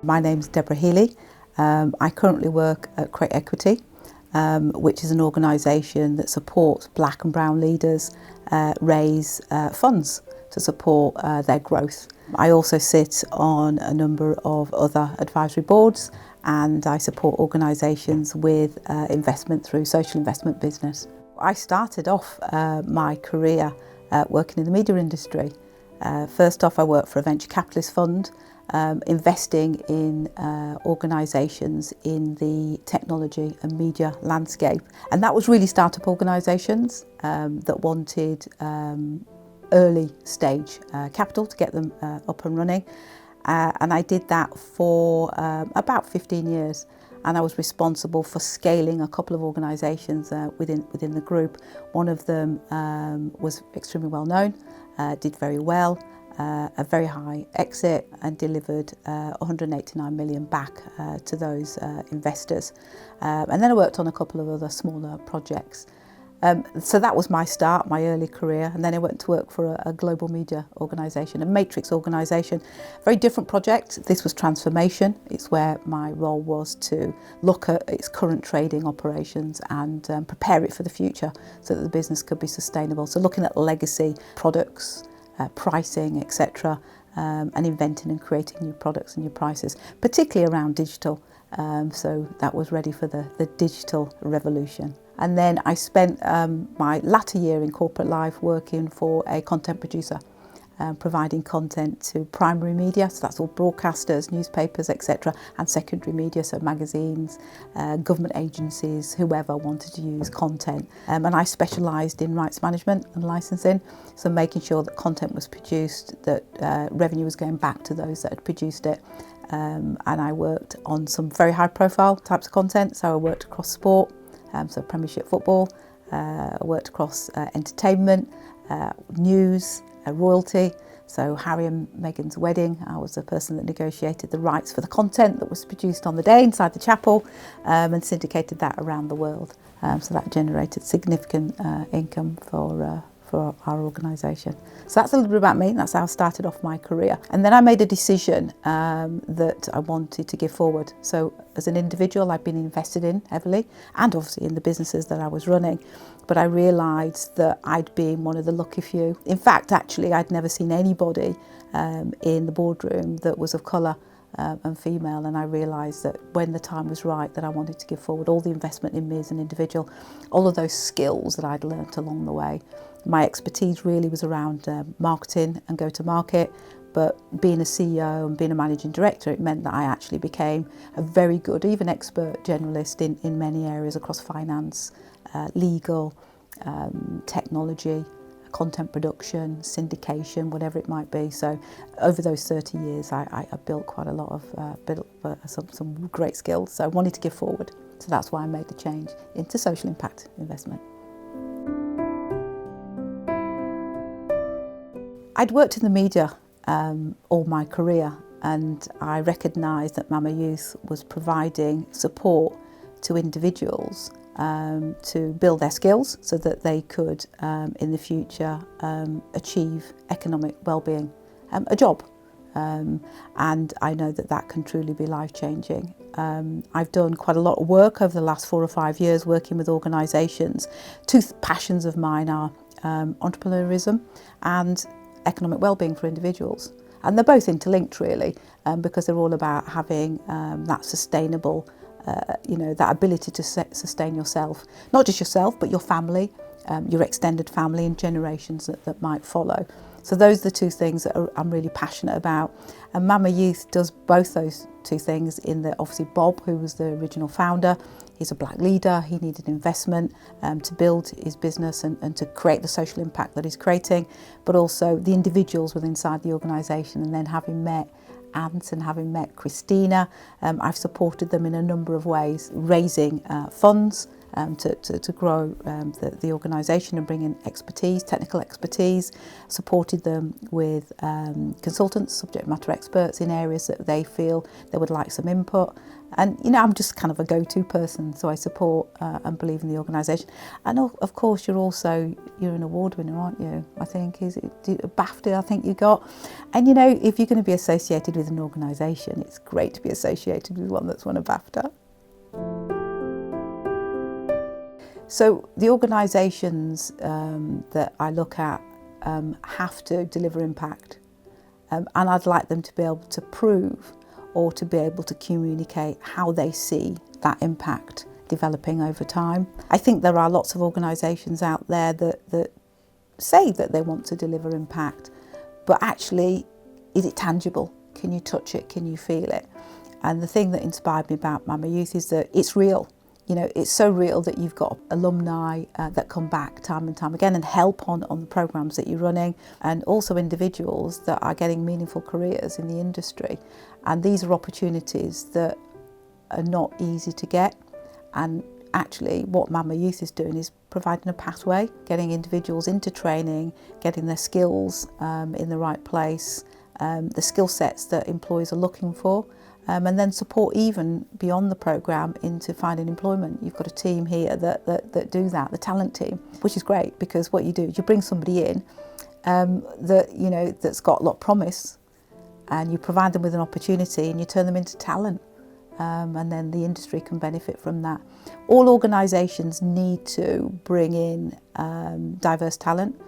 My name's Debra Healy. I currently work at Create Equity, which is an organisation that supports black and brown leaders raise funds to support their growth. I also sit on a number of other advisory boards, and I support organisations with investment through social investment business. I started off my career working in the media industry. First off, I worked for a venture capitalist fund, investing in organisations in the technology and media landscape. And that was really start-up organisations that wanted early stage capital to get them up and running. And I did that for about 15 years. And I was responsible for scaling a couple of organisations within the group. One of them was extremely well known, did very well, a very high exit, and delivered 189 million back to those investors. And then I worked on a couple of other smaller projects. So that was my start, my early career, and then I went to work for a global media organisation, a matrix organisation. Very different project. This was transformation. It's where my role was to look at its current trading operations and prepare it for the future so that the business could be sustainable. So looking at legacy products, pricing, etc., and inventing and creating new products and new prices, particularly around digital. So that was ready for the digital revolution. And then I spent my latter year in corporate life working for a content producer, providing content to primary media, so that's all broadcasters, newspapers, etc., and secondary media, so magazines, government agencies, whoever wanted to use content. And I specialised in rights management and licensing, so making sure that content was produced, that revenue was going back to those that had produced it. And I worked on some very high profile types of content, so I worked across sport, so Premiership football, I worked across entertainment, news, royalty, so Harry and Meghan's wedding. I was the person that negotiated the rights for the content that was produced on the day inside the chapel, and syndicated that around the world. So that generated significant income for our organisation. So that's a little bit about me. That's how I started off my career. And then I made a decision that I wanted to give forward. So as an individual, I've been invested in heavily, and obviously in the businesses that I was running. But I realised that I'd been one of the lucky few. In fact, actually, I'd never seen anybody in the boardroom that was of colour and female, and I realised that when the time was right that I wanted to give forward all the investment in me as an individual, all of those skills that I'd learnt along the way. My expertise really was around marketing and go-to-market, but being a CEO and being a managing director, it meant that I actually became a very good, even expert generalist in many areas across finance, legal, technology, content production, syndication, whatever it might be. So over those 30 years, I built quite a lot of, some great skills. So I wanted to give forward. So that's why I made the change into social impact investment. I'd worked in the media all my career, and I recognised that Mama Youth was providing support to individuals to build their skills so that they could in the future achieve economic well-being, a job. And I know that that can truly be life-changing. I've done quite a lot of work over the last 4 or 5 years working with organisations. Two passions of mine are entrepreneurism and economic well-being for individuals. And they're both interlinked really, because they're all about having that sustainable, that ability to sustain yourself, not just yourself, but your family, your extended family and generations that might follow. So those are the two things that I'm really passionate about. And Mama Youth does both those two things in that obviously Bob, who was the original founder, he's a black leader, he needed investment to build his business and to create the social impact that he's creating, but also the individuals within inside the organisation. And then having met Ant and having met Christina, I've supported them in a number of ways, raising funds to grow the organisation and bring in expertise, technical expertise, supported them with consultants, subject matter experts in areas that they feel they would like some input. And, you know, I'm just kind of a go-to person, so I support and believe in the organisation. And of course, you're an award winner, aren't you? I think, is it a BAFTA, I think you got. And, you know, if you're going to be associated with an organisation, it's great to be associated with one that's won a BAFTA. So the organisations that I look at have to deliver impact, and I'd like them to be able to prove or to be able to communicate how they see that impact developing over time. I think there are lots of organisations out there that say that they want to deliver impact, but actually, is it tangible? Can you touch it? Can you feel it? And the thing that inspired me about Mama Youth is that it's real. You know, it's so real that you've got alumni that come back time and time again and help on the programmes that you're running, and also individuals that are getting meaningful careers in the industry. And these are opportunities that are not easy to get. And actually what Mama Youth is doing is providing a pathway, getting individuals into training, getting their skills in the right place, the skill sets that employers are looking for. And then support even beyond the programme into finding employment. You've got a team here that do that, the talent team, which is great, because what you do is you bring somebody in that's got a lot of promise, and you provide them with an opportunity and you turn them into talent, and then the industry can benefit from that. All organisations need to bring in diverse talent,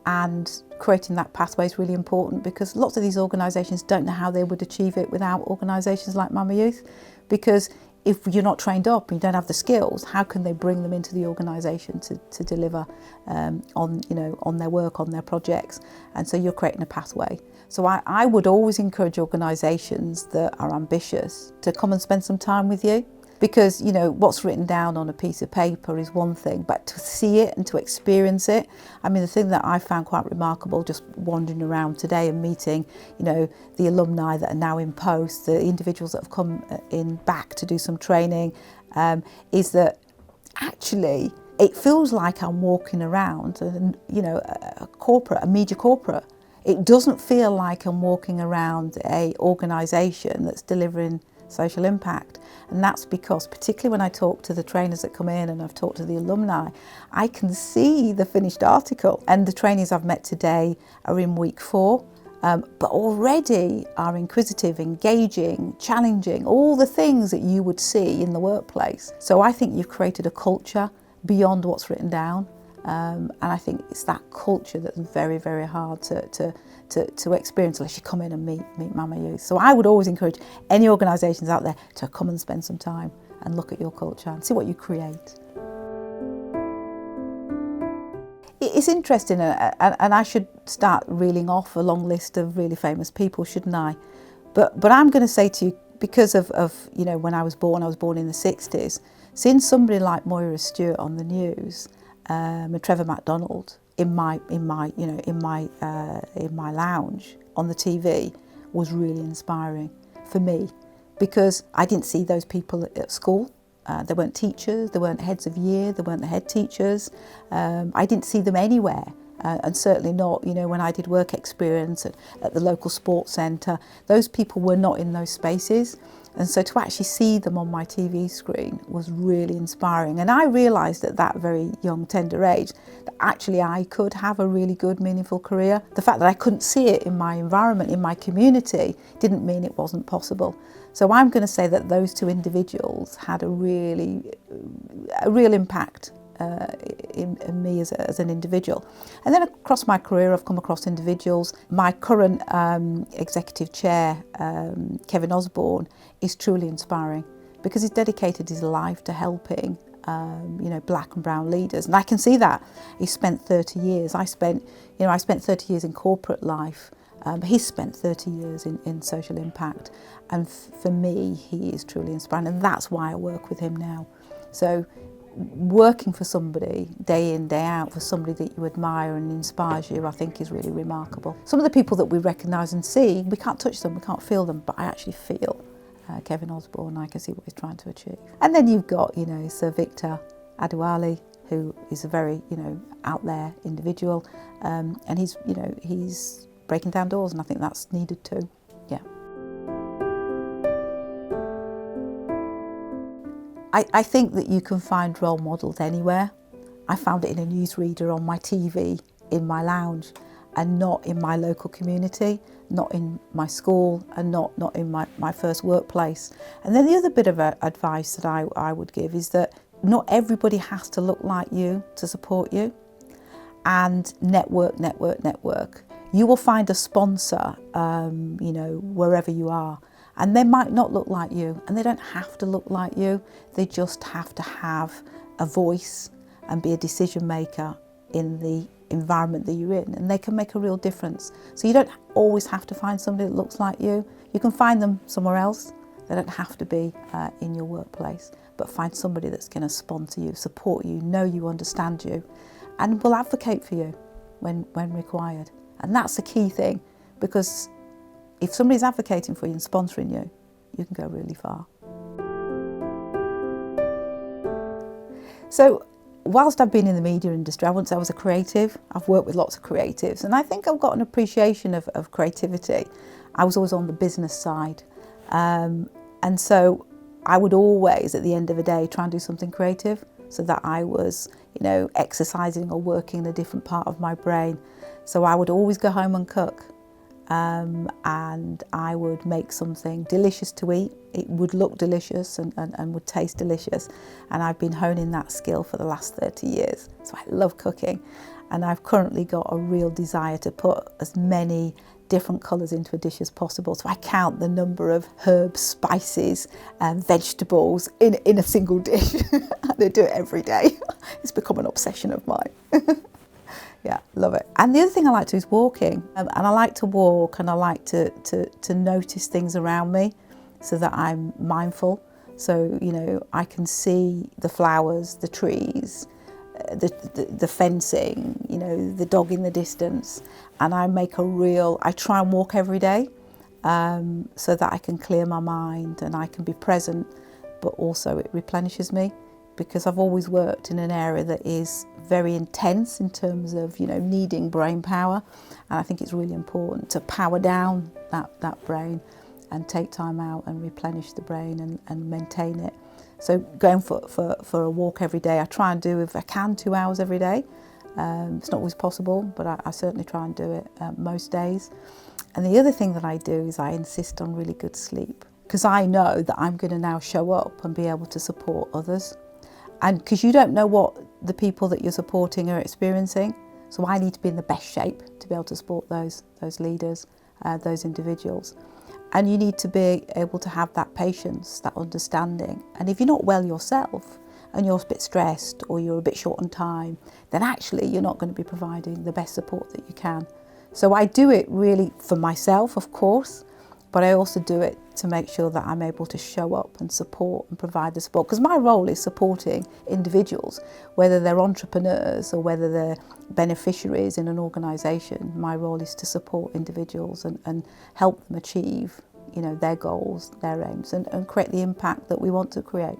and creating that pathway is really important, because lots of these organisations don't know how they would achieve it without organisations like Mama Youth. Because if you're not trained up and you don't have the skills, how can they bring them into the organisation to deliver on their work, on their projects? And so you're creating a pathway. So I would always encourage organisations that are ambitious to come and spend some time with you. Because, you know, what's written down on a piece of paper is one thing, but to see it and to experience it, I mean, the thing that I found quite remarkable just wandering around today and meeting, you know, the alumni that are now in post, the individuals that have come in back to do some training, is that actually it feels like I'm walking around, you know, a media corporate. It doesn't feel like I'm walking around a organisation that's delivering social impact. And that's because, particularly when I talk to the trainers that come in and I've talked to the alumni, I can see the finished article. And the trainees I've met today are in week 4, but already are inquisitive, engaging, challenging, all the things that you would see in the workplace. So I think you've created a culture beyond what's written down. And I think it's that culture that's very, very hard to experience unless you come in and meet Mama Youth. So I would always encourage any organisations out there to come and spend some time and look at your culture and see what you create. It's interesting, and I should start reeling off a long list of really famous people, shouldn't I? But I'm going to say to you, because of you know, when I was born in the 60s, seeing somebody like Moira Stewart on the news, and Trevor McDonald in my lounge on the TV was really inspiring for me, because I didn't see those people at school. They weren't teachers, they weren't heads of year, they weren't the head teachers. I didn't see them anywhere, and certainly not, you know, when I did work experience at the local sports centre. Those people were not in those spaces. And so to actually see them on my TV screen was really inspiring. And I realised at that very young, tender age that actually I could have a really good, meaningful career. The fact that I couldn't see it in my environment, in my community, didn't mean it wasn't possible. So I'm going to say that those two individuals had a real impact in me as an individual. And then across my career, I've come across individuals. My current executive chair, Kevin Osborne, is truly inspiring, because he's dedicated his life to helping black and brown leaders, and I can see that. He spent 30 years. I spent 30 years in corporate life. He's spent 30 years in social impact, and for me, he is truly inspiring, and that's why I work with him now. So working for somebody day in, day out, for somebody that you admire and inspires you, I think is really remarkable. Some of the people that we recognise and see, we can't touch them, we can't feel them, but I actually feel Kevin Osborne. I can see what he's trying to achieve. And then you've got, Sir Victor Adewale, who is a very, out there individual, and he's breaking down doors, and I think that's needed too. Yeah. I think that you can find role models anywhere. I found it in a newsreader on my TV, in my lounge, and not in my local community, not in my school, and not in my first workplace. And then the other bit of advice that I would give is that not everybody has to look like you to support you. And network. You will find a sponsor, wherever you are. And they might not look like you, and they don't have to look like you. They just have to have a voice and be a decision maker in the environment that you're in, and they can make a real difference. So you don't always have to find somebody that looks like you. You can find them somewhere else. They don't have to be in your workplace, but find somebody that's going to sponsor you, support you, know you, understand you, and will advocate for you when required. And that's the key thing, because if somebody's advocating for you and sponsoring you, you can go really far. So whilst I've been in the media industry, I wouldn't say I was a creative. I've worked with lots of creatives, and I think I've got an appreciation of creativity. I was always on the business side. And so I would always, at the end of the day, try and do something creative so that I was, exercising or working in a different part of my brain. So I would always go home and cook. And I would make something delicious to eat. It would look delicious and would taste delicious. And I've been honing that skill for the last 30 years. So I love cooking. And I've currently got a real desire to put as many different colours into a dish as possible. So I count the number of herbs, spices and vegetables in a single dish. I do it every day. It's become an obsession of mine. Yeah, love it. And the other thing I like to do is walking. And I like to walk, and I like to notice things around me so that I'm mindful. So, I can see the flowers, the trees, the fencing, the dog in the distance. And I try and walk every day so that I can clear my mind and I can be present, but also it replenishes me. Because I've always worked in an area that is very intense in terms of, needing brain power. And I think it's really important to power down that brain and take time out and replenish the brain and maintain it. So going for a walk every day, I try and do, if I can, 2 hours every day. It's not always possible, but I certainly try and do it most days. And the other thing that I do is I insist on really good sleep, because I know that I'm going to now show up and be able to support others. And because you don't know what the people that you're supporting are experiencing. So I need to be in the best shape to be able to support those leaders, those individuals. And you need to be able to have that patience, that understanding. And if you're not well yourself and you're a bit stressed or you're a bit short on time, then actually you're not going to be providing the best support that you can. So I do it really for myself, of course, but I also do it to make sure that I'm able to show up and support and provide the support. Because my role is supporting individuals, whether they're entrepreneurs or whether they're beneficiaries in an organisation. My role is to support individuals and help them achieve, their goals, their aims, and create the impact that we want to create.